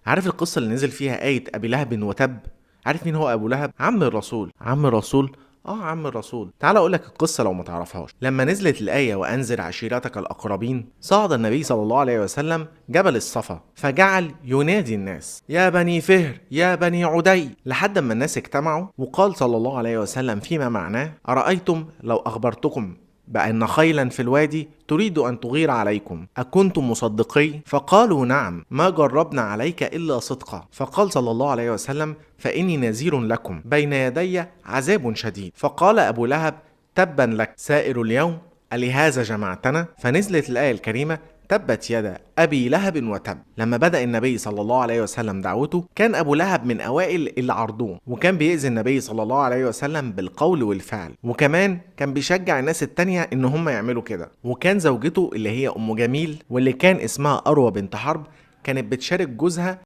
عارف القصة اللي نزل فيها آية أبي لهب وتب؟ عارف مين هو أبو لهب؟ عم الرسول. عم الرسول؟ عم الرسول. تعال أقول لك القصة لو ما تعرفهاش. لما نزلت الآية وأنذر عشيرتك الأقربين، صعد النبي صلى الله عليه وسلم جبل الصفا، فجعل ينادي الناس: يا بني فهر، يا بني عدي، لحد ما الناس اجتمعوا، وقال صلى الله عليه وسلم فيما معناه: أرأيتم لو أخبرتكم بأن خيلا في الوادي تريد أن تغير عليكم أكنتم مصدقي؟ فقالوا: نعم، ما جربنا عليك إلا صدقا. فقال صلى الله عليه وسلم: فإني نذير لكم بين يدي عذاب شديد. فقال أبو لهب: تبا لك سائر اليوم، ألهذا جمعتنا؟ فنزلت الآية الكريمة: تبت يدا أبي لهب وتب. لما بدأ النبي صلى الله عليه وسلم دعوته، كان أبو لهب من أوائل اللي عرضوه، وكان بيأذي النبي صلى الله عليه وسلم بالقول والفعل، وكمان كان بيشجع الناس التانية إن هم يعملوا كده. وكان زوجته اللي هي أم جميل، واللي كان اسمها أروى بنت حرب، كانت بتشارك جوزها